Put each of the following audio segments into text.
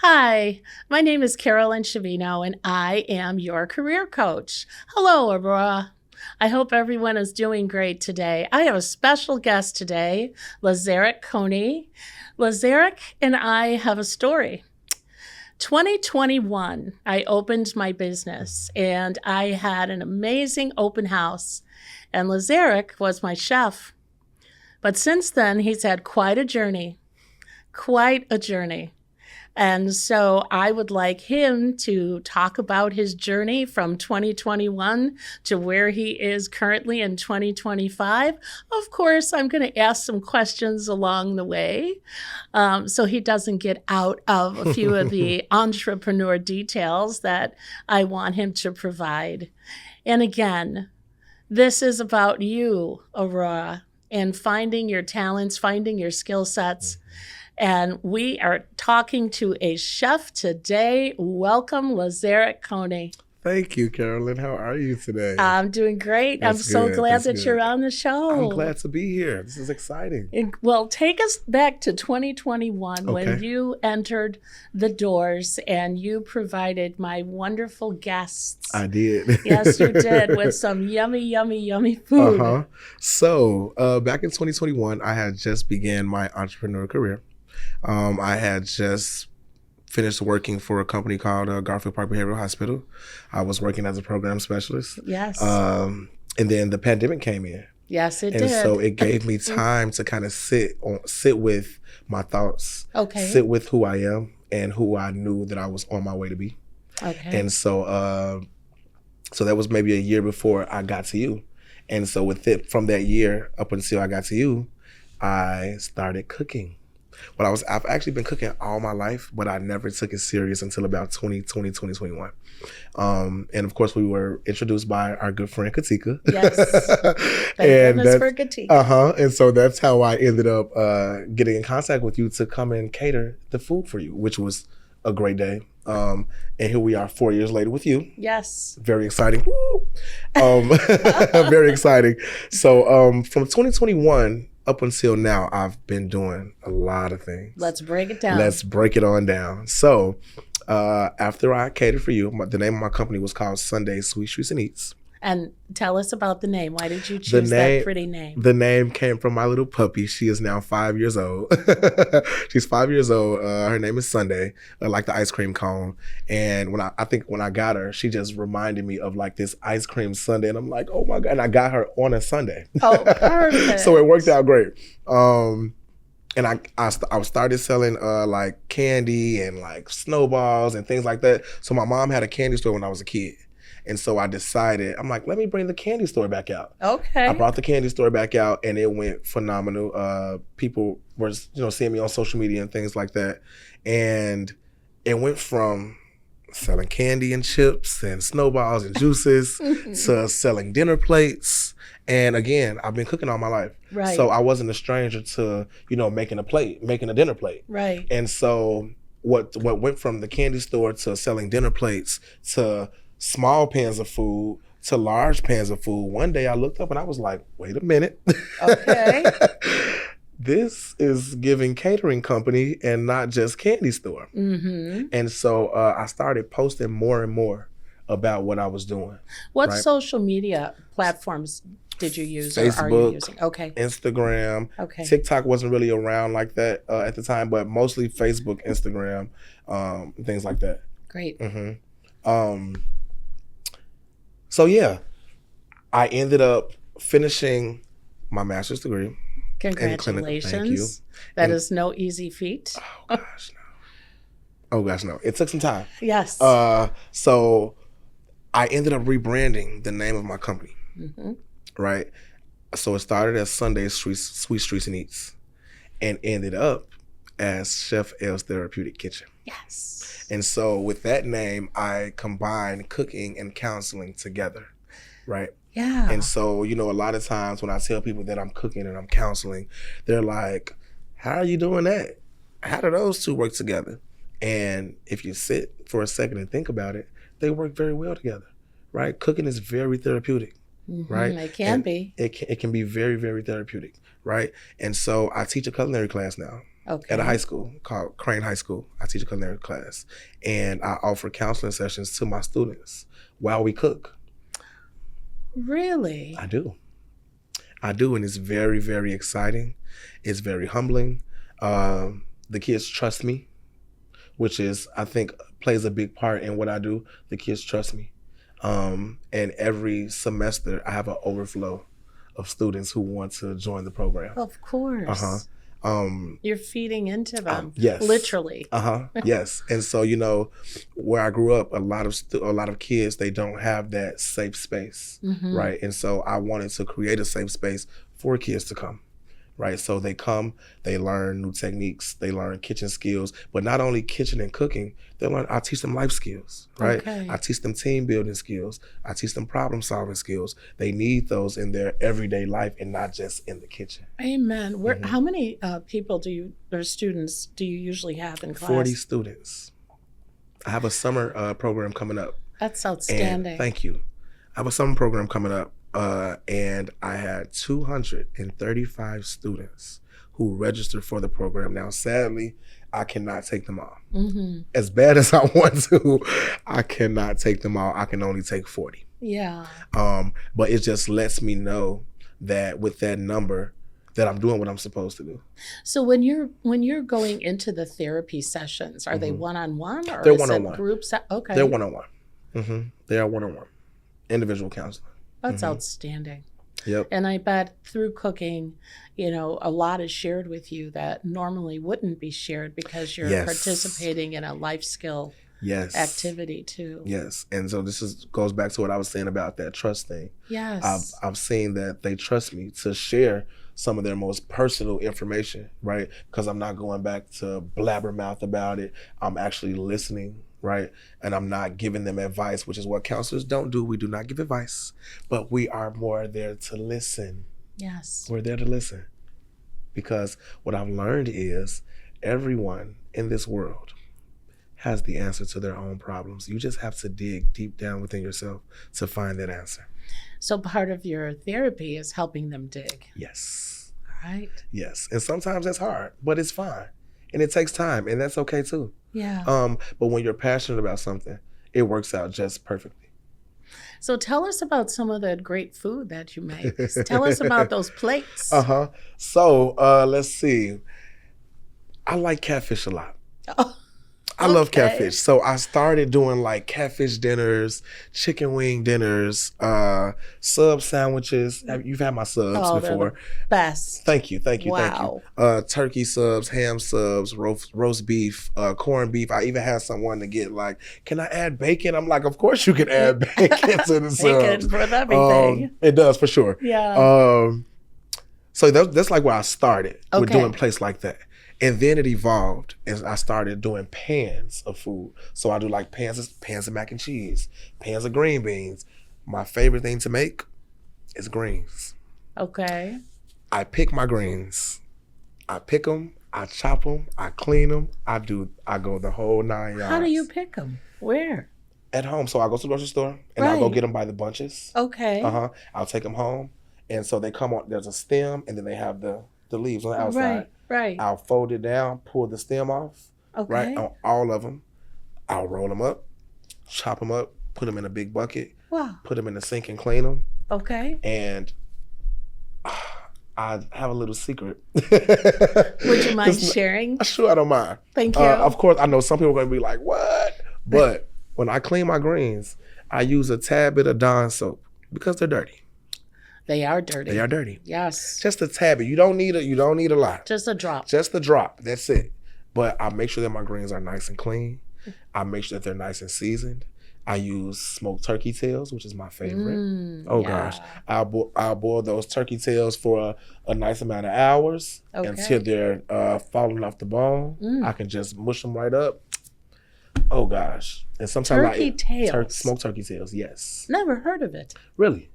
Hi, my name is Carolyn Shavino, and I am your career coach. Hello, Aurora. I hope everyone is doing great today. I have a special guest today, Lazarick Coney. Lazarick and I have a story. 2021, I opened my business and I had an amazing open house, and Lazarick was my chef. But since then, he's had quite a journey. Quite a journey. And so I would like him to talk about his journey from 2021 to where he is currently in 2025. Of course, I'm going to ask some questions along the way so he doesn't get out of a few of the entrepreneur details that I want him to provide. And again, this is about you, Aurora, and finding your talents, finding your skill sets. And we are talking to a chef today. Welcome, Lazarick Coney. Thank you, Carolyn. How are you today? I'm doing great. I'm so glad that you're on the show. I'm glad to be here. This is exciting. Well, take us back to 2021 when you entered the doors and you provided my wonderful guests. I did. Yes, you did, with some yummy, yummy, yummy food. So back in 2021, I had just began my entrepreneur career. I had just finished working for a company called Garfield Park Behavioral Hospital. I was working as a program specialist. Yes. And then the pandemic came in. Yes, it did. And so it gave me time to kind of sit with my thoughts, sit with who I am and who I knew that I was on my way to be. Okay. And so so that was maybe a year before I got to you. And so from that year up until I got to you, I started cooking. But I've actually been cooking all my life, but I never took it serious until about 2021. And of course, we were introduced by our good friend Katika. Yes. Thank goodness for Katika. And so that's how I ended up getting in contact with you to come and cater the food for you, which was a great day. And here we are 4 years later with you. Yes. Very exciting. Very exciting. So from 2021 up until now, I've been doing a lot of things. Let's break it down. Let's break it on down. So after I catered for you, the name of my company was called Sunday Sweet Treats and Eats. And tell us about the name. Why did you choose that pretty name? The name came from my little puppy. She is now 5 years old. She's 5 years old. Her name is Sunday, like the ice cream cone. And when I got her, she just reminded me of like this ice cream sundae. And I'm like, oh my God. And I got her on a Sunday. Oh, perfect. So it worked out great. And I started selling like candy and like snowballs and things like that. So my mom had a candy store when I was a kid. And so I decided, I'm like, let me bring the candy store back out. Okay. I brought the candy store back out and it went phenomenal. People were, seeing me on social media and things like that. And it went from selling candy and chips and snowballs and juices to selling dinner plates. And again, I've been cooking all my life. Right. So I wasn't a stranger to, making a dinner plate. Right. And so what went from the candy store to selling dinner plates to small pans of food to large pans of food. One day I looked up and I was like, wait a minute. Okay. This is giving catering company and not just candy store. Mm-hmm. And so I started posting more and more about what I was doing. What social media platforms did you use Facebook, or are you using? Okay. Instagram. Okay. TikTok wasn't really around like that at the time, but mostly Facebook, Instagram, things like that. Great. Mm-hmm. So yeah, I ended up finishing my master's degree. Congratulations. Thank you. That is no easy feat. Oh gosh, no. It took some time. Yes. So I ended up rebranding the name of my company. Mm-hmm. Right? So it started as Sunday Sweet Treats and Eats and ended up as Chef L's Therapeutic Kitchen. Yes. And so with that name, I combined cooking and counseling together, right? Yeah. And so, a lot of times when I tell people that I'm cooking and I'm counseling, they're like, how are you doing that? How do those two work together? And if you sit for a second and think about it, they work very well together, right? Cooking is very therapeutic, right? It can be. It can be very, very therapeutic, right? And so I teach a culinary class now. Okay. at a high school called Crane High School. I teach a culinary class, and I offer counseling sessions to my students while we cook. Really? I do. And it's very, very exciting. It's very humbling. The kids trust me, which is, I think, plays a big part in what I do. The kids trust me. And every semester, I have an overflow of students who want to join the program. Of course. You're feeding into them. Yes. Literally. Yes. And so, where I grew up, a lot of kids, they don't have that safe space, right? And so I wanted to create a safe space for kids to come, right? So they come, they learn new techniques, they learn kitchen skills, but not only kitchen and cooking, I teach them life skills, right? Okay. I teach them team building skills. I teach them problem solving skills. They need those in their everyday life and not just in the kitchen. Amen. How many students do you usually have in class? 40 students. I have a summer program coming up. That's outstanding. And thank you. I have a summer program coming up, and I had 235 students who registered for the program. Now, sadly, I cannot take them all. As bad as I want to, I cannot take them all. I can only take 40. Yeah. But it just lets me know that with that number, that I'm doing what I'm supposed to do. So when you're going into the therapy sessions, are they one-on-one or They're is one-on-one. it groups? Okay. They're one-on-one. They are one-on-one. Individual counseling. That's outstanding. Yep. And I bet through cooking, a lot is shared with you that normally wouldn't be shared because you're participating in a life skill activity too. Yes. And so goes back to what I was saying about that trust thing. Yes. I've seen that they trust me to share some of their most personal information, right? Because I'm not going back to blabbermouth about it. I'm actually listening, right? And I'm not giving them advice, which is what counselors don't do. We do not give advice, but we are more there to listen. Yes. We're there to listen. Because what I've learned is everyone in this world has the answer to their own problems. You just have to dig deep down within yourself to find that answer. So part of your therapy is helping them dig. Yes. All right. Yes. And sometimes that's hard, but it's fine. And it takes time, and that's okay too. Yeah. But when you're passionate about something, it works out just perfectly. So tell us about some of the great food that you make. Tell us about those plates. So let's see. I like catfish a lot. Oh, I love catfish. So I started doing like catfish dinners, chicken wing dinners, sub sandwiches. You've had my subs before. The best. Thank you. Wow. Turkey subs, ham subs, roast beef, corned beef. I even had someone to get like, can I add bacon? I'm like, of course you can add bacon to the subs. Bacon for everything. It does for sure. Yeah. So that's like where I started with doing plates like that. And then it evolved as I started doing pans of food. So I do like pans of mac and cheese, pans of green beans. My favorite thing to make is greens. Okay. I pick my greens. I pick them, I chop them, I clean them. I go the whole 9 yards. How do you pick them? Where? At home. So I go to the grocery store and I'll go get them by the bunches. Okay. I'll take them home. And so they come on, there's a stem and then they have the leaves on the outside. Right. I'll fold it down, pull the stem off, right, on all of them. I'll roll them up, chop them up, put them in a big bucket, put them in the sink and clean them. Okay. And I have a little secret. Would you mind sharing? Sure, I don't mind. Thank you. Of course, I know some people are going to be like, what? But when I clean my greens, I use a tad bit of Dawn soap because they're dirty. They are dirty. They are dirty. Yes. Just a tad bit. You don't need a lot. Just a drop. Just a drop. That's it. But I make sure that my greens are nice and clean. I make sure that they're nice and seasoned. I use smoked turkey tails, which is my favorite. Gosh. I'll boil those turkey tails for a nice amount of hours until they're falling off the bone. I can just mush them right up. Oh gosh. And sometimes smoked turkey tails, yes. Never heard of it. Really?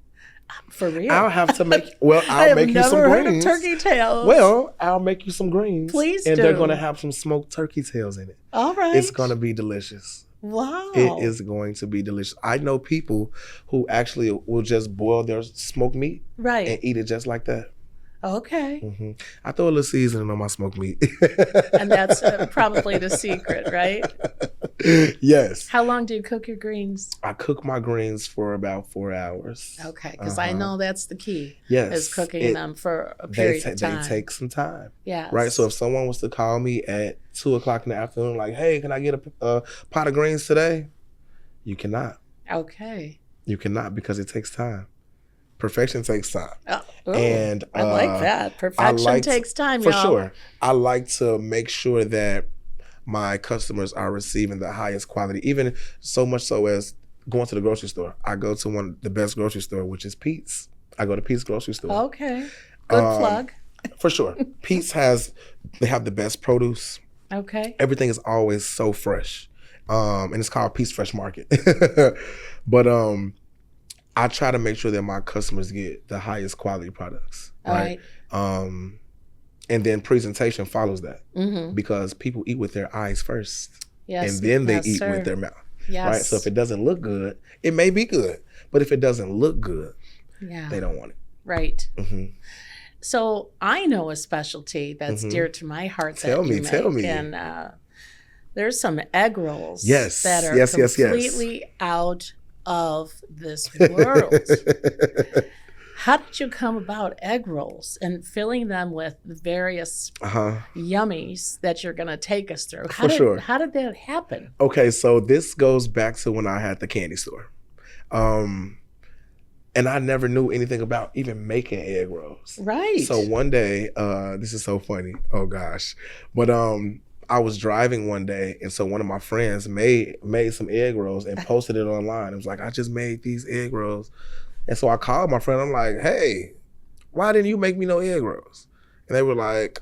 For real? I'll have to make, I'll make you some greens. I've never heard of turkey tails. Well, I'll make you some greens. Please do. And they're going to have some smoked turkey tails in it. All right. It's going to be delicious. Wow. It is going to be delicious. I know people who actually will just boil their smoked meat and eat it just like that. Okay. I throw a little seasoning on my smoked meat. And that's probably the secret, right? Yes. How long do you cook your greens? I cook my greens for about 4 hours. Okay, because I know that's the key. Yes. Is cooking them for a period of time. They take some time. Yes. Right. So if someone was to call me at 2:00 in the afternoon, like, hey, can I get a pot of greens today? You cannot. Okay. You cannot, because it takes time. Perfection takes time. Oh, And I like that. Perfection takes time, for y'all. sure. I like to make sure that my customers are receiving the highest quality, even so much so as going to the grocery store. I go to one of the best grocery store, which is Pete's. I go to Pete's grocery store. Okay. Good plug. For sure. Pete's they have the best produce. Okay. Everything is always so fresh. And it's called Pete's Fresh Market. But I try to make sure that my customers get the highest quality products. Right. And then presentation follows that, because people eat with their eyes first. Yes. And then they yes, eat sir. with their mouth. Yes. Right. So if it doesn't look good, it may be good. But if it doesn't look good, yeah. they don't want it. Right. So I know a specialty that's dear to my heart. Tell me. And there's some egg rolls Yes. that are Yes. completely out of this world. How did you come about egg rolls and filling them with various yummies that you're going to take us through? How did that happen? Okay, so this goes back to when I had the candy store. And I never knew anything about even making egg rolls. Right. So one day, this is so funny. Oh gosh. But I was driving one day, and so one of my friends made some egg rolls and posted it online. It was like, I just made these egg rolls. And so I called my friend. I'm like, hey, why didn't you make me no egg rolls? And they were like,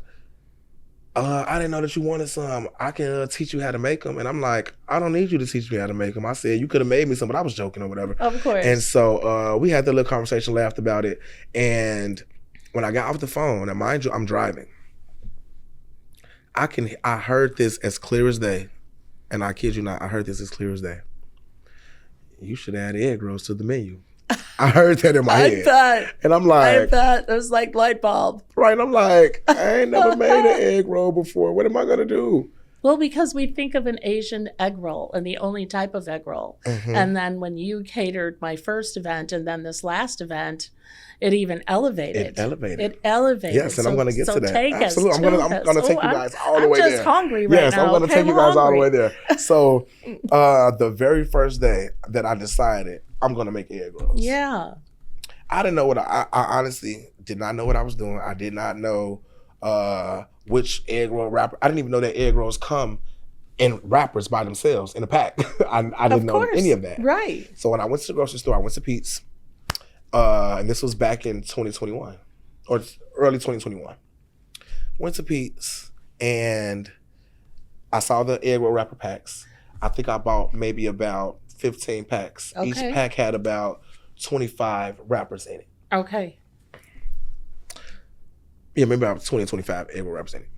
I didn't know that you wanted some. I can teach you how to make them. And I'm like, I don't need you to teach me how to make them. I said, you could have made me some, but I was joking or whatever. Of course. And so we had that little conversation, laughed about it. And when I got off the phone, and mind you, I'm driving. I heard this as clear as day. And I kid you not, I heard this as clear as day. You should add egg rolls to the menu. I heard that in my head. And I'm like, I bet it was like light bulb. Right. I'm like, I ain't never made an egg roll before. What am I going to do? Well, because we think of an Asian egg roll and the only type of egg roll. And then when you catered my first event and then this last event, it even elevated. It elevated. Yes, and I'm going to get to that. Absolutely. I'm going to take you guys all the way there. I'm just hungry right now. Yes, I'm going to take you guys all the way there. So the very first day that I decided I'm going to make egg rolls. Yeah. I didn't know I honestly did not know what I was doing. I did not know which egg roll wrapper. I didn't even know that egg rolls come in wrappers by themselves in a pack. I didn't know any of that. Right. So when I went to the grocery store, I went to Pete's. And this was back in 2021 or early 2021. Went to Pete's and I saw the egg roll wrapper packs. I think I bought maybe about 15 packs. Okay. Each pack had about 25 wrappers in it. Okay. Yeah, maybe about 20, 25 egg roll wrappers in it.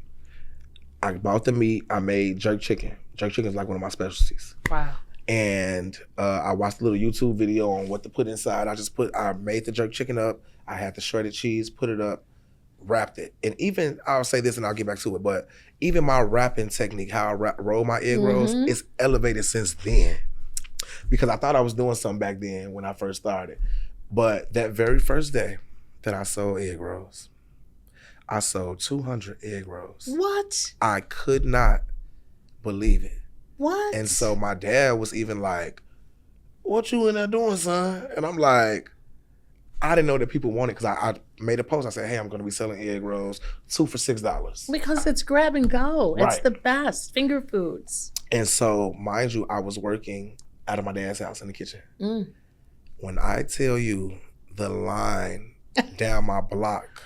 I bought the meat. I made jerk chicken. Jerk chicken is like one of my specialties. Wow. And I watched a little YouTube video on what to put inside. I made the jerk chicken up. I had the shredded cheese, put it up, wrapped it. And even, I'll say this and I'll get back to it, but even my wrapping technique, how I roll my egg rolls, is elevated since then. Because I thought I was doing something back then when I first started. But that very first day that I sold egg rolls, I sold 200 egg rolls. What? I could not believe it. What? And so my dad was even like, what you in there doing, son? And I'm like, I didn't know that people wanted, because I made a post. I said, hey, I'm going to be selling egg rolls, 2 for $6. Because it's grab and go. Right. It's the best. Finger foods. And so, mind you, I was working out of my dad's house in the kitchen. When I tell you the line down my block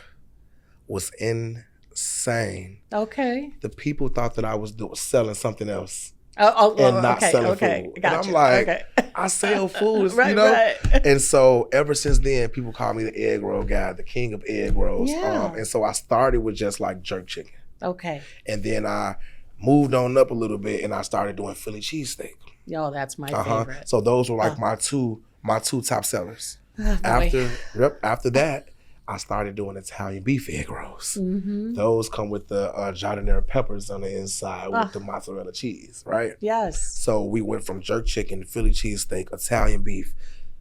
was insane. Okay. The people thought that I was selling something else. And not selling food. Gotcha. And I'm like, I sell food, right, you know? Right. And so ever since then, people call me the egg roll guy, the king of egg rolls. Yeah. And so I started with just like jerk chicken. Okay. And then I moved on up a little bit and I started doing Philly cheesesteak. Yo, that's my favorite. So those were like my two top sellers. Oh, After that, I started doing Italian beef egg rolls. Mm-hmm. Those come with the giardiniera peppers on the inside with Ah. the mozzarella cheese, right? Yes. So we went from jerk chicken, Philly cheesesteak, Italian beef,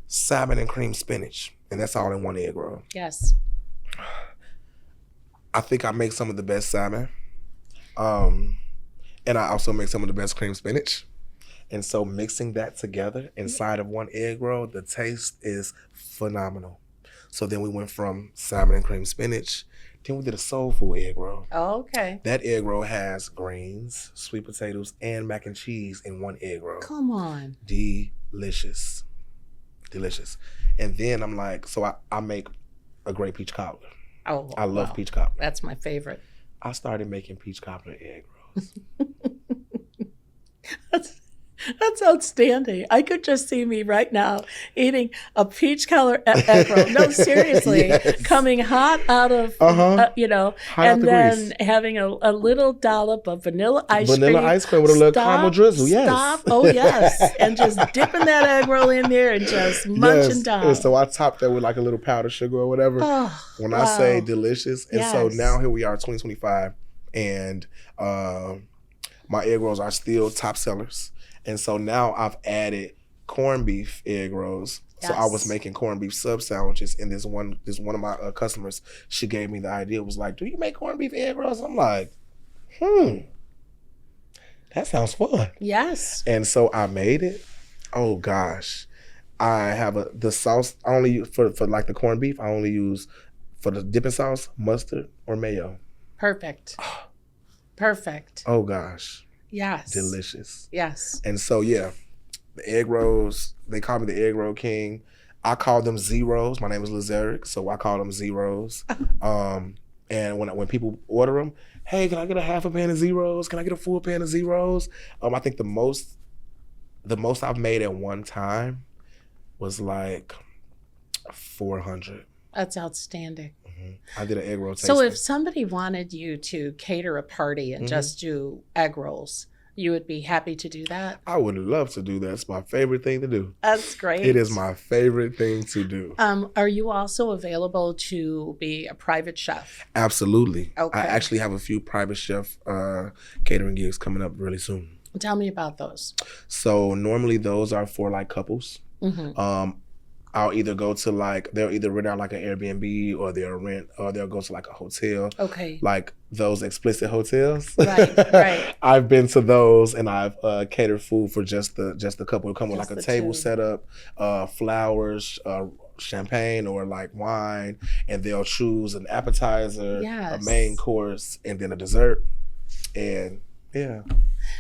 salmon and cream spinach, and that's all in one egg roll. Yes. I think I make some of the best salmon, and I also make some of the best cream spinach. And so mixing that together inside of one egg roll, the taste is phenomenal. So then we went from salmon and cream spinach. Then we did a soul food egg roll. Oh, okay. That egg roll has greens, sweet potatoes, and mac and cheese in one egg roll. Come on. Delicious. Delicious. And then I'm like, so I make a great peach cobbler. Oh, I love wow. peach cobbler. That's my favorite. I started making peach cobbler egg rolls. That's outstanding. I could just see me right now eating a peach color egg roll. No, seriously, Yes. coming hot out of, Hot and out the then grease. having a little dollop of vanilla ice cream. Vanilla ice cream with a little caramel drizzle. Yes. Stop. Oh, yes. And just dipping that egg roll in there and just munching down. And so I topped that with like a little powdered sugar or whatever. Oh, When wow. I say delicious. And so Yes. now here we are, 2025, and my egg rolls are still top sellers. And so now I've added corned beef egg rolls. So I was Yes. making corned beef sub sandwiches, and this one of my customers, she gave me the idea, was like, "Do you make corned beef egg rolls?" I'm like, that sounds fun. Yes. And so I made it. Oh gosh, I have the sauce. I only use for like the corned beef. I only use for the dipping sauce mustard or mayo. Perfect. Perfect. Oh gosh, Yes. delicious. Yes. And so yeah, the egg rolls. They call me the egg roll king. I call them zeros. My name is Lazaric, so I call them zeros. And when people order them, hey, can I get a half a pan of zeros? Can I get a full pan of zeros? I think the most I've made at one time was like 400. That's outstanding. I did an egg roll tasting. So if somebody wanted you to cater a party and Mhm. just do egg rolls, you would be happy to do that? I would love to do that. It's my favorite thing to do. That's great. It is my favorite thing to do. Are you also available to be a private chef? Absolutely. Okay. I actually have a few private chef catering gigs coming up really soon. Tell me about those. So normally those are for like couples. Hmm. I'll either go to they'll either rent out like an Airbnb or they'll go to like a hotel. Okay. Like those explicit hotels. Right, right. I've been to those and I've catered food for just the couple. It'll come with Just like a the table two. setup, flowers, champagne or like wine, and they'll choose an appetizer, a Yes. main course, and then a dessert. And yeah.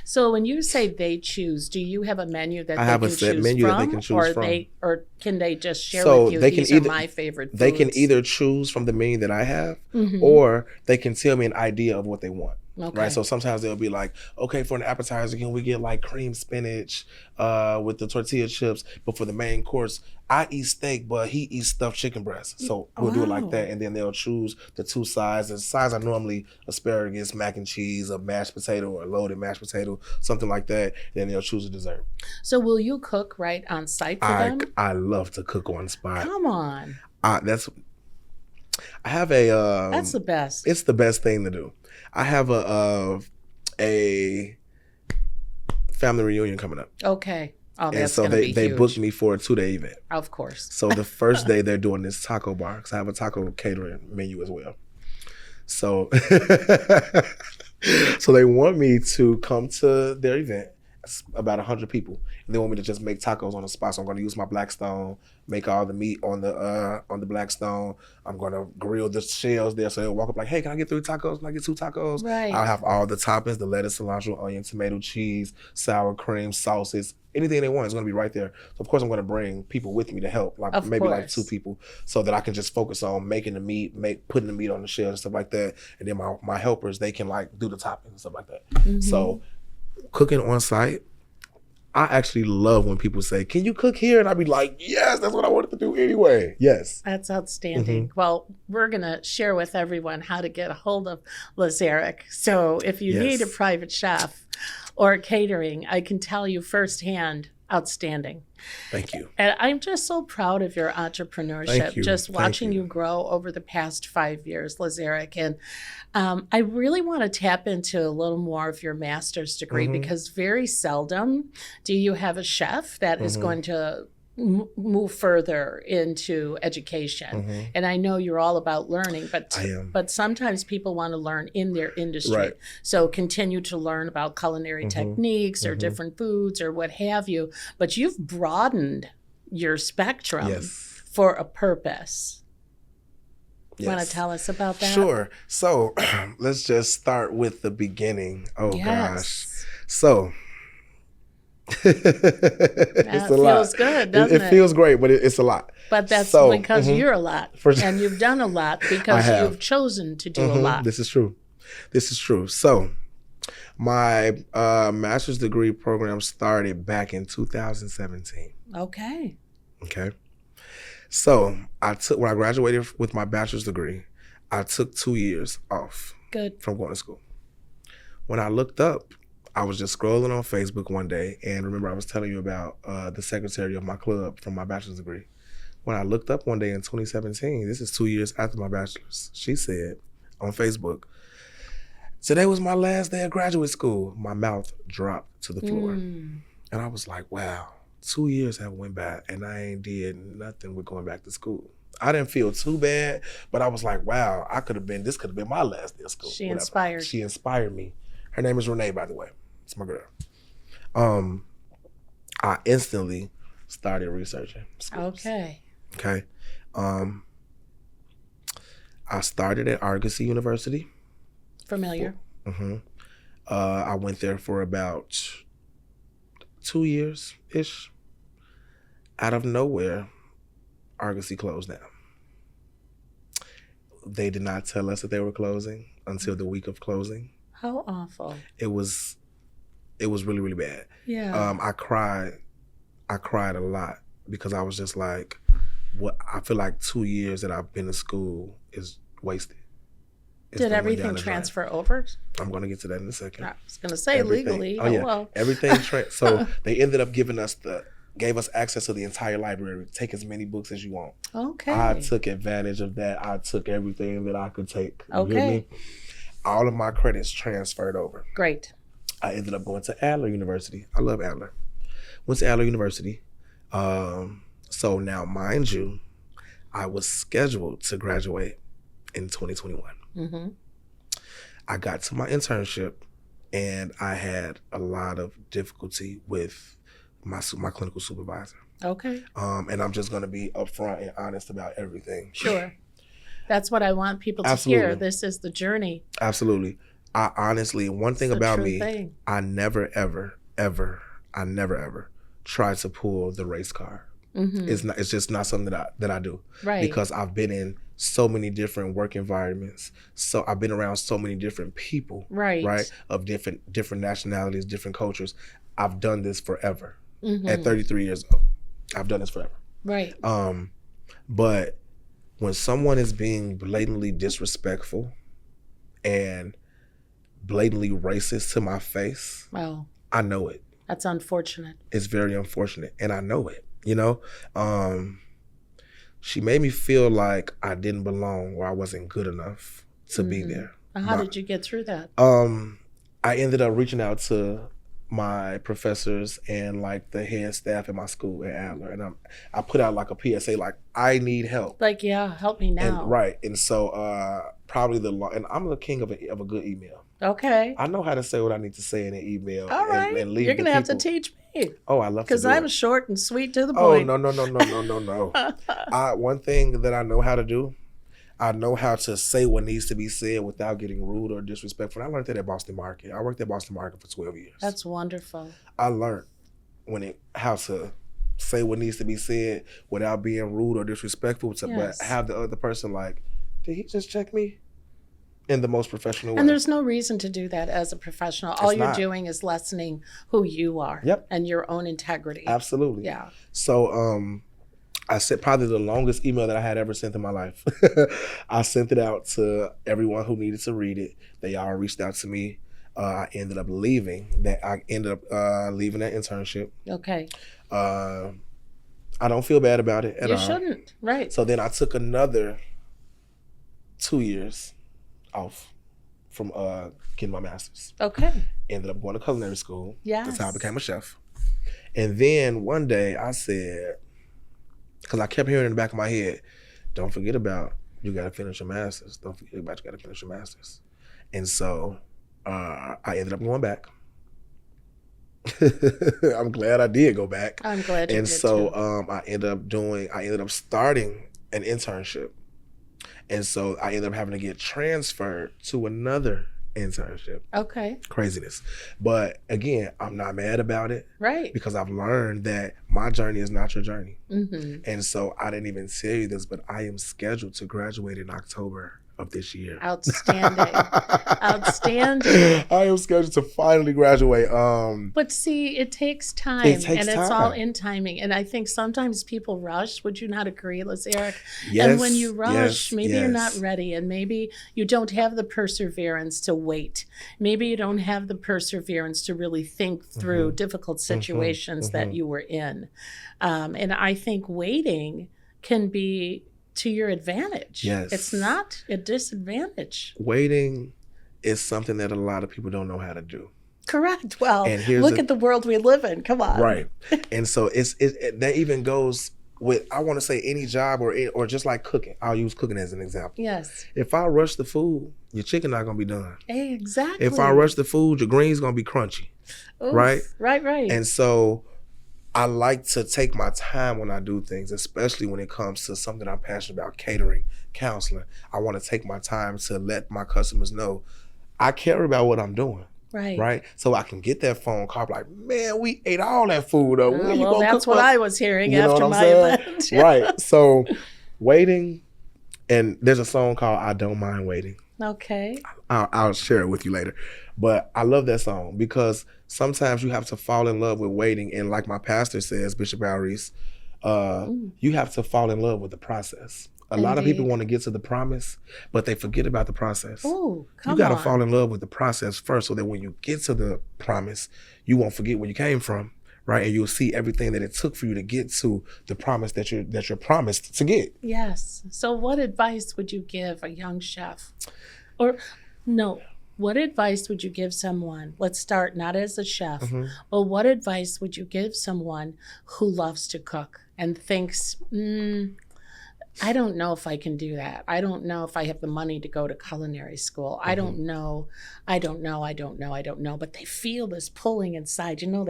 So when you say they choose, do you have a menu that I they have a can set choose menu from, that they can choose from. Or can they just share So with you? they can These either- are my favorite foods. They can either choose from the menu that I have, Mhm. or they can tell me an idea of what they want. Okay. Right. So sometimes they'll be like, okay, for an appetizer, can we get like cream spinach with the tortilla chips? But for the main course, I eat steak, but he eats stuffed chicken breast. So we'll do it like that. Wow. And then they'll choose the two sides. The sides are normally asparagus, mac and cheese, a mashed potato or a loaded mashed potato, something like that. Then they'll choose a dessert. So will you cook right on site for them? I love to cook on spot. Come on. I have a That's the best. it's the best thing to do. I have a family reunion coming up. Okay. Oh, And that's so going to be they huge. booked me for a 2-day event. Of course. So the first day they're doing this taco bar because I have a taco catering menu as well. So so they want me to come to their event. It's about 100 people. And they want me to just make tacos on the spot. So I'm going to use my Blackstone, make all the meat on the Blackstone. I'm going to grill the shells there. So they'll walk up like, hey, can I get 3 tacos? Can I get 2 tacos? Right. I'll have all the toppings, the lettuce, cilantro, onion, tomato, cheese, sour cream, sauces, anything they want is going to be right there. So of course I'm going to bring people with me to help, like Of maybe like course. 2 people, so that I can just focus on making the meat, putting the meat on the shells and stuff like that. And then my helpers, they can like do the toppings and stuff like that. Mhm. So cooking on site, I actually love when people say, can you cook here? And I'd be like, yes, that's what I wanted to do anyway. Yes. That's outstanding. Mm-hmm. Well, we're going to share with everyone how to get a hold of Lazaric. So if you Yes. need a private chef or catering, I can tell you firsthand, outstanding. Thank you. And I'm just so proud of your entrepreneurship, Thank you. just Thank watching you. you grow over the past 5 years, Lazaric. And I really want to tap into a little more of your master's degree Mhm. because very seldom do you have a chef that is Mhm. going to move further into education. Mhm. And I know you're all about learning, I am. but sometimes people want to learn in their industry. Right. So continue to learn about culinary Mhm. techniques or Mhm. different foods or what have you. But you've broadened your spectrum Yes. for a purpose. Yes. Want to tell us about that? Sure. So let's just start with the beginning. Oh Yes. gosh. So That it's a lot. feels good, doesn't It feels great, but it's a lot. But that's So, because mhm. you're a lot. For- And you've done a lot because have. you've chosen to do a Mhm. lot. This is true. This is true. So my master's degree program started back in 2017. Okay. Okay. So when I graduated with my bachelor's degree, I took 2 years off Good. from going to school. When I looked up, I was just scrolling on Facebook one day, and remember I was telling you about the secretary of my club from my bachelor's degree. When I looked up one day in 2017, this is 2 years after my bachelor's, she said on Facebook, "Today was my last day of graduate school." My mouth dropped to the floor. And I was like, wow, 2 years have went by and I ain't did nothing with going back to school. I didn't feel too bad, but I was like, wow, this could have been my last day of school. She Whatever. inspired. She inspired me. Her name is Renee, by the way. It's my girl. I instantly started researching schools. Okay. Okay. I started at Argosy University. Familiar. Mm-hmm. I went there for about 2 years-ish. Out of nowhere, Argosy closed down. They did not tell us that they were closing until the week of closing. How awful. It was really, really bad. Yeah. I cried a lot because I was just like, what? I feel like 2 years that I've been in school is wasted. It's Did been went down everything the drain. transfer over? I'm going to get to that in a second. I was going to say Everything. legally. Oh, yeah. Well. Everything. So they ended up gave us access to the entire library. Take as many books as you want. Okay. I took advantage of that. I took everything that I could take. You get Okay. me? All of my credits transferred over. Great. I ended up going to Adler University. I love Adler. Went to Adler University. So now, mind you, I was scheduled to graduate in 2021. Mm-hmm. I got to my internship and I had a lot of difficulty with my clinical supervisor. Okay. And I'm just going to be upfront and honest about everything. Sure. That's what I want people to Absolutely. hear. This is the journey. Absolutely. I honestly, one thing It's the about true me, thing. I never, ever try to pull the race card. Mm-hmm. It's just not something that I do. Right. Because I've been in so many different work environments. So I've been around so many different people, Right. of different nationalities, different cultures. I've done this forever. Mm-hmm. At 33 years old, I've done this forever. Right. But when someone is being blatantly disrespectful and blatantly racist to my face, Well, I know it. that's unfortunate. It's very unfortunate, and I know it. She made me feel like I didn't belong or I wasn't good enough to be there. How did you get through that? I ended up reaching out to my professors and like the head staff at my school at Adler, and I put out like a PSA like, I need help. Like, yeah, help me now. And so probably and I'm the king of a good email. Okay. I know how to say what I need to say in an email. All right. and leave You're going to have to people- teach me Oh, I love to because do I'm it. short and sweet to the Oh, point. no. One thing that I know how to do, I know how to say what needs to be said without getting rude or disrespectful. I learned that at Boston Market. I worked at Boston Market for 12 years. That's wonderful. I learned how to say what needs to be said without being rude or disrespectful, Yes. but have the other person like, did he just check me? In the most professional way. And there's no reason to do that as a professional. All It's you're not. doing is lessening who you are Yep. and your own integrity. Absolutely. Yeah. So I sent probably the longest email that I had ever sent in my life. I sent it out to everyone who needed to read it. They all reached out to me. I ended up leaving that. I ended up leaving that internship. Okay. I don't feel bad about it at You all. shouldn't. Right. So then I took another 2 years off from getting my master's. Okay. Ended up going to culinary school. Yes. That's how I became a chef. And then one day I said, because I kept hearing in the back of my head, don't forget about you got to finish your master's. Don't forget about you got to finish your master's. And so I ended up going back. I'm glad I did go back. I'm glad you And did so too. I ended up starting an internship. And so I ended up having to get transferred to another internship. Okay. Craziness. But again, I'm not mad about it Right. because I've learned that my journey is not your journey. Mm-hmm. And so I didn't even tell you this, but I am scheduled to graduate in October of this year. Outstanding. Outstanding. I am scheduled to finally graduate. But see, it takes time, It takes and it's all time. in timing. And I think sometimes people rush. Would you not agree, Liz Eric? Yes, And when you rush, yes, maybe you're not yes. ready, and maybe you don't have the perseverance to wait. Maybe you don't have the perseverance to really think through difficult situations that you were in. And I think waiting can be to your advantage. Yes. It's not a disadvantage. Waiting is something that a lot of people don't know how to do. Correct. Well, And here's look the- at the world we live in. Come on. Right. And so that even goes with, I want to say, any job or just like cooking. I'll use cooking as an example. Yes. If I rush the food, your chicken not going to be done. Hey, exactly. If I rush the food, your green's going to be crunchy. Oof. right? Right. And so I like to take my time when I do things, especially when it comes to something I'm passionate about, catering, counseling. I want to take my time to let my customers know I care about what I'm doing. Right? So I can get that phone call like, man, we ate all that food up. When you Well, gonna that's cook what for-" I was hearing You know after what I'm my saying? event. Right. So waiting, and there's a song called I Don't Mind Waiting. Okay. I'll share it with you later. But I love that song because sometimes you have to fall in love with waiting. And like my pastor says, Bishop Al Reese, you have to fall in love with the process. A lot of people Indeed. want to get to the promise, but they forget about the process. Oh, come You got to on. fall in love with the process first so that when you get to the promise, you won't forget where you came from, right? And you'll see everything that it took for you to get to the promise that you're promised to get. Yes. So what advice would you give a young chef? Or no, what advice would you give someone? Let's start not as a chef, but what advice would you give someone who loves to cook and thinks, I don't know if I can do that. I don't know if I have the money to go to culinary school. I don't know. But they feel this pulling inside. You know,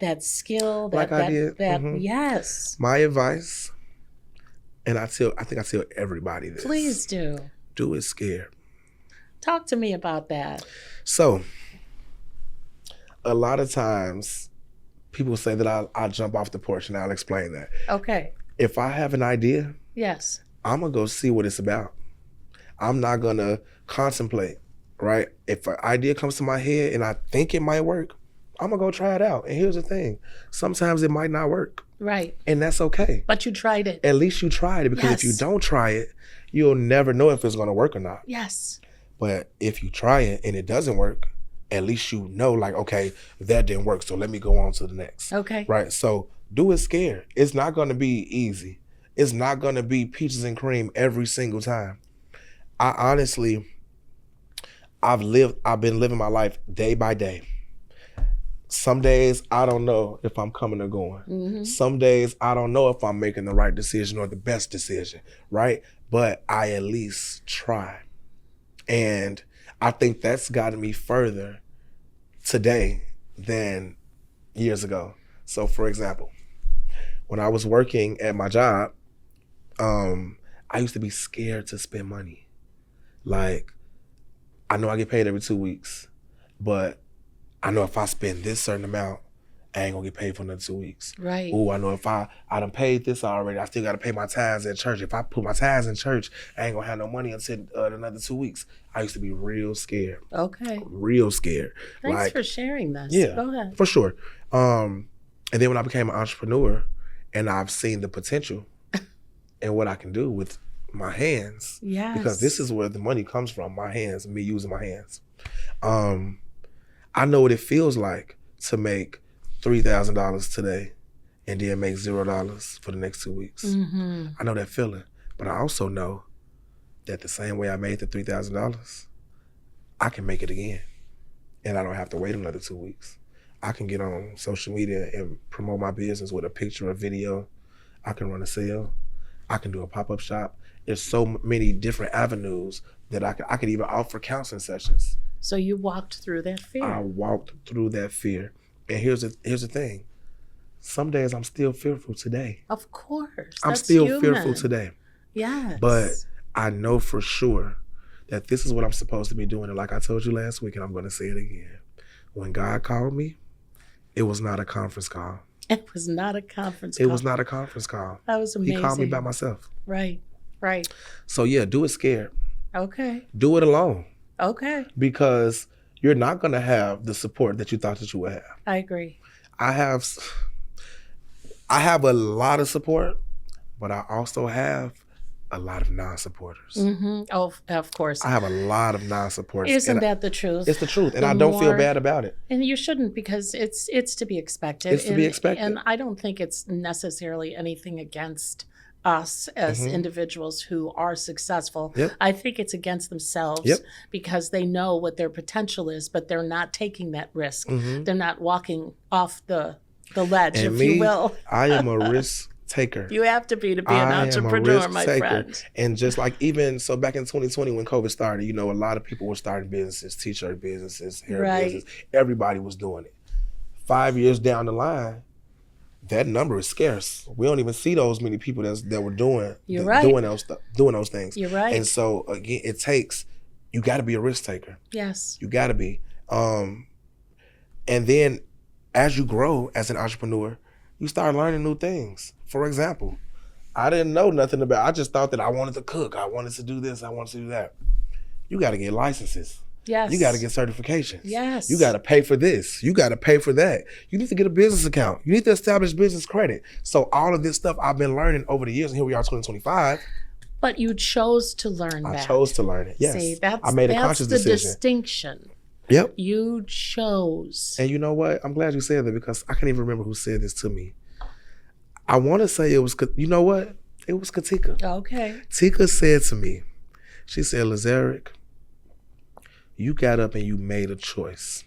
that skill, Like I did. Yes. My advice, and I think I tell everybody this. Please do. Do it scared. Talk to me about that. So, a lot of times, people say that I jump off the porch, and I'll explain that. Okay. If I have an idea, Yes. I'm going to go see what it's about. I'm not going to contemplate, right? If an idea comes to my head and I think it might work, I'm going to go try it out. And here's the thing. Sometimes it might not work, Right. and that's okay. But you tried it. At least you tried it, because if you Yes. don't try it, you'll never know if it's going to work or not. Yes. But if you try it and it doesn't work, at least you know, like, okay, that didn't work, so let me go on to the next. Okay. Right? So do it scared. It's not going to be easy. It's not going to be peaches and cream every single time. I've been living my life day by day. Some days I don't know if I'm coming or going. Some days I don't know if I'm making the right decision or the best decision, right? But I at least try. And I think that's gotten me further today than years ago. So for example, when I was working at my job, I used to be scared to spend money. Like, I know I get paid every 2 weeks, but I know if I spend this certain amount, I ain't gonna get paid for another 2 weeks. Right. Oh, I know if I done paid this already, I still gotta pay my tithes at church. If I put my tithes in church, I ain't gonna have no money until another 2 weeks. I used to be real scared. Okay. Real scared. Thanks for sharing this. Yeah, Go ahead. for sure. And then when I became an entrepreneur and I've seen the potential and what I can do with my hands, Yes. because this is where the money comes from, my hands, me using my hands. I know what it feels like to make $3,000 today and then make $0 for the next 2 weeks. Mm-hmm. I know that feeling, but I also know that the same way I made the $3,000, I can make it again, and I don't have to wait another 2 weeks. I can get on social media and promote my business with a picture or video. I can run a sale. I can do a pop-up shop. There's so many different avenues that I could even offer counseling sessions. So you walked through that fear. I walked through that fear. And here's the thing. Some days I'm still fearful today. Of course. I'm That's still human. fearful today. Yes. But I know for sure that this is what I'm supposed to be doing. And like I told you last week, and I'm going to say it again. When God called me, it was not a conference call. It was not a conference call. It was not a conference call. That was amazing. He called me by myself. Right. So yeah, do it scared. Okay. Do it alone. Okay. Because you're not going to have the support that you thought that you would have. I agree. I have a lot of support, but I also have a lot of non-supporters. Mm-hmm. Oh, of course. I have a lot of non-supporters. Isn't that the truth? It's the truth, and The I don't feel more- bad about it. And you shouldn't, because it's to be expected. It's to be expected. And I don't think it's necessarily anything against us as Mhm. individuals who are successful. Yep. I think it's against themselves Yep. because they know what their potential is, but they're not taking that risk. Mhm. They're not walking off the ledge, And if me, you will. I am a risk taker. You have to be an I am a entrepreneur, risk my taker. friend. And just like even so back in 2020 when COVID started, you know, a lot of people were starting businesses, t-shirt businesses, hair Right. businesses. Everybody was doing it. 5 years down the line, that number is scarce. We don't even see those many people that were doing You're right. doing those things. You're right. And so again, you got to be a risk taker. Yes. You got to be. And then as you grow as an entrepreneur, you start learning new things. For example, I didn't know nothing about, I just thought that I wanted to cook. I wanted to do this. I wanted to do that. You got to get licenses. Yes. You got to get certifications. Yes. You got to pay for this. You got to pay for that. You need to get a business account. You need to establish business credit. So all of this stuff I've been learning over the years, and here we are 2025. But you chose to learn that. I chose to learn it. Yes. See, that's, I made a that's conscious the decision. distinction. Yep. You chose. And you know what? I'm glad you said that because I can't even remember who said this to me. I want to say it was, you know what? It was Katika. Okay. Tika said to me, she said, Lazarick, you got up and you made a choice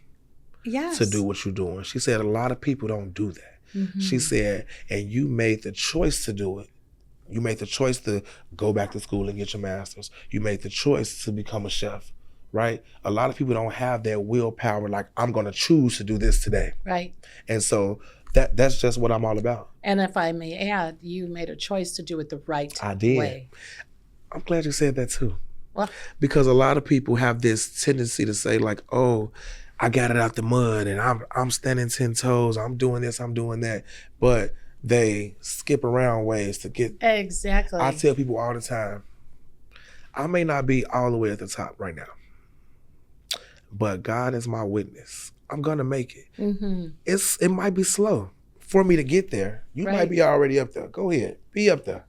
Yes. to do what you're doing. She said, a lot of people don't do that. Mhm. She said, and you made the choice to do it. You made the choice to go back to school and get your master's. You made the choice to become a chef, right? A lot of people don't have that willpower, like, I'm going to choose to do this today. Right. And so that's just what I'm all about. And if I may add, you made a choice to do it the right I did. way. I'm glad you said that too. Well, Because a lot of people have this tendency to say like, oh, I got it out the mud and I'm standing 10 toes. I'm doing this, I'm doing that. But they skip around ways to get. exactly. I tell people all the time, I may not be all the way at the top right now, but God is my witness. I'm going to make it. Mm-hmm. It might be slow for me to get there. You Right. might be already up there. Go ahead, be up there.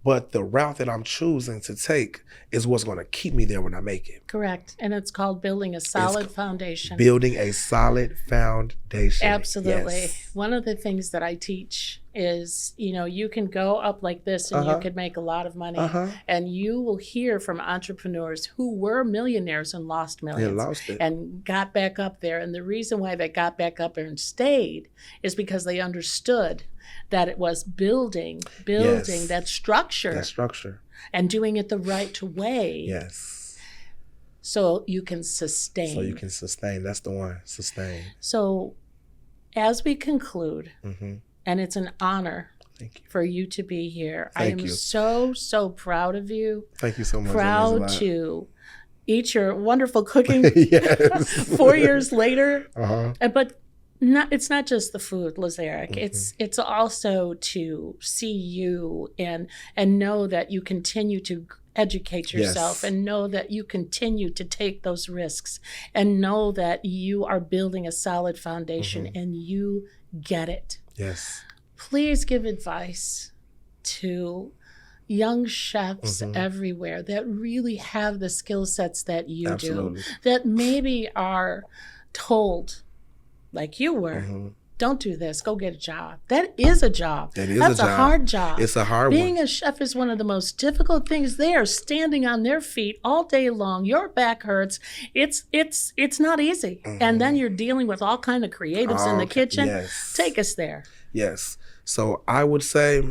But the route that I'm choosing to take is what's going to keep me there when I make it. Correct. And it's called building a solid foundation. Building a solid foundation. Absolutely. Yes. One of the things that I teach is, you can go up like this and you Uh-huh. could make a lot of money. Uh-huh. And you will hear from entrepreneurs who were millionaires and lost millions. And lost it. And got back up there. And the reason why they got back up there and stayed is because they understood that it was building Yes. that structure That structure. and doing it the right way Yes. so you can sustain. So you can sustain. That's the one. Sustain. So as we conclude, Mm-hmm. and it's an honor Thank you. for you to be here. I Thank am you. so proud of you. Thank you so much. Proud That means a to eat your wonderful cooking lot. Yes. 4 years later. Uh-huh. But it's not just the food, Lazarick. Mm-hmm. It's also to see you and know that you continue to educate yourself Yes. and know that you continue to take those risks and know that you are building a solid foundation Mm-hmm. and you get it. Yes. Please give advice to young chefs Mhm. everywhere that really have the skill sets that you Absolutely. do, that maybe are told, like you were, don't do this, go get a job. That is a job. That's a hard job. It's a hard Being one. a chef is one of the most difficult things. They are standing on their feet all day long. Your back hurts. It's not easy. And then you're dealing with all kind of creatives in the kitchen. Yes. Take us there. Yes. So I would say,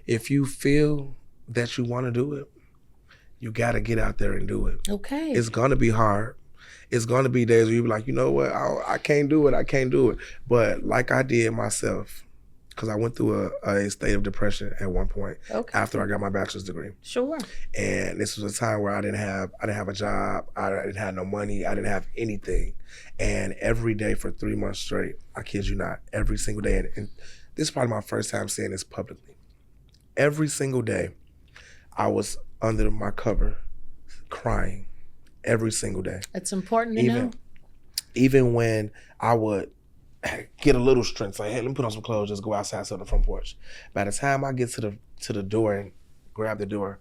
if you feel that you want to do it, you got to get out there and do it. Okay. It's going to be hard. It's going to be days where you be like, you know what, I can't do it. I can't do it. But like I did myself, because I went through a state of depression at one point after I got my bachelor's degree. Sure. And this was a time where I didn't have a job. I didn't have no money. I didn't have anything. And every day for 3 months straight, I kid you not, every single day, and this is probably my first time saying this publicly. Every single day, I was under my cover crying. Every single day. It's important to know. Even when I would get a little strength, like, hey, let me put on some clothes, just go outside, sit on the front porch. By the time I get to the door and grab the door,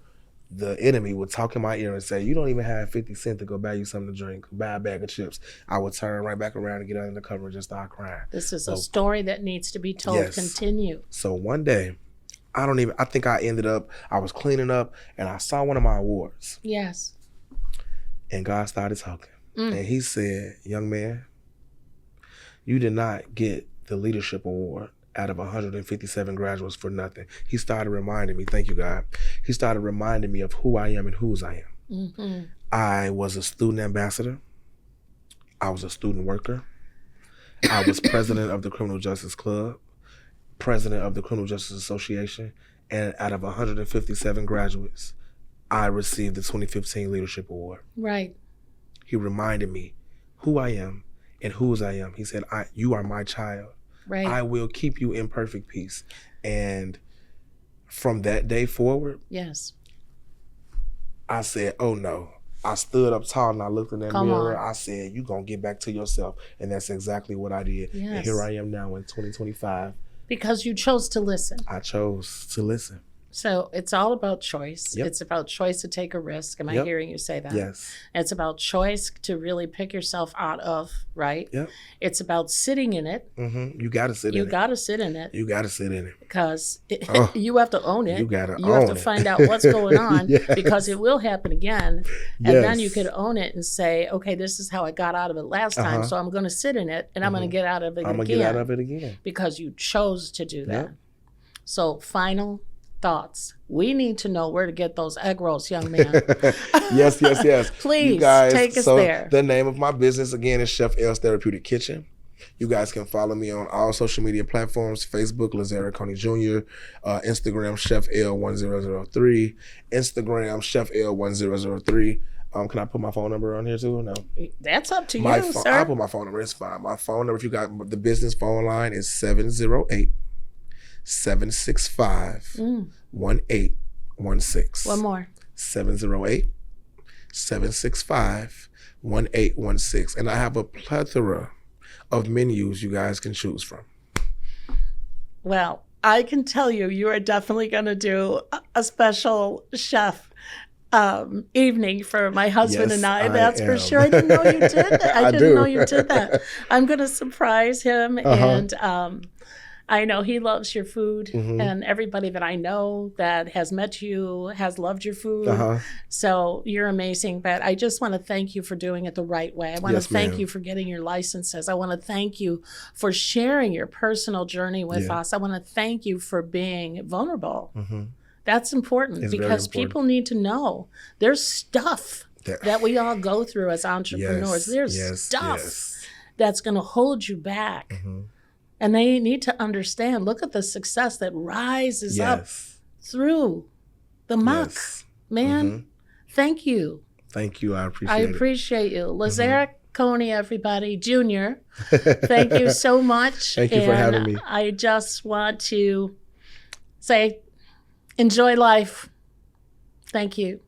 the enemy would talk in my ear and say, you don't even have 50 cents to go buy you something to drink, buy a bag of chips. I would turn right back around and get under the cover and just start crying. This is a story that needs to be told. Yes. Continue. So one day, I think I was cleaning up and I saw one of my awards. Yes. And God started talking. And he said, young man, you did not get the leadership award out of 157 graduates for nothing. He started reminding me, thank you, God. He started reminding me of who I am and whose I am. I was a student ambassador. I was a student worker. I was president of the Criminal Justice Club, president of the Criminal Justice Association. And out of 157 graduates, I received the 2015 Leadership Award. Right. He reminded me who I am and whose I am. He said, you are my child. Right. I will keep you in perfect peace. And from that day forward, yes, I said, oh no. I stood up tall and I looked in that mirror. I said, you going to get back to yourself. And that's exactly what I did. Yes. And here I am now in 2025. Because you chose to listen. I chose to listen. So it's all about choice. Yep. It's about choice to take a risk. Am I hearing you say that? Yes. It's about choice to really pick yourself out of, right? Yep. It's about sitting in it. You got to sit in it. You got to sit in it. You got to sit in it. Because you have to own it. You got to own it. You have to find out what's going on Yes. because it will happen again. And Yes. then you could own it and say, okay, this is how I got out of it last time. So I'm going to sit in it and I'm going to get out of it again. I'm going to get out of it again. Because you chose to do that. Yep. So final thoughts. We need to know where to get those egg rolls, young man. Yes. Please, you guys, take us so there. The name of my business, again, is Chef L's Therapeutic Kitchen. You guys can follow me on all social media platforms, Facebook, Lazera Coney Jr., Instagram, Chef L1003, Instagram, Chef L1003. Can I put my phone number on here too? No. That's up to you, sir. I'll put my phone number. It's fine. My phone number, if you got the business phone line, is 708-765-1816. One more. 708-765-1816. And I have a plethora of menus you guys can choose from. Well, I can tell you, you are definitely going to do a special chef evening for my husband and I. That's for sure. I didn't know you did that. I didn't know you did that. I'm going to surprise him. And I know he loves your food. And everybody that I know that has met you has loved your food. So you're amazing. But I just want to thank you for doing it the right way. I want to thank you for getting your licenses. I want to thank you for sharing your personal journey with us. I want to thank you for being vulnerable. That's important because people need to know there's stuff that we all go through as entrepreneurs. There's stuff that's going to hold you back. And they need to understand, look at the success that rises up through the muck. Man, thank you. Thank you. I appreciate it. I appreciate you. Lazera Coney, everybody, Jr. Thank you so much. Thank you for having me. I just want to say, enjoy life. Thank you.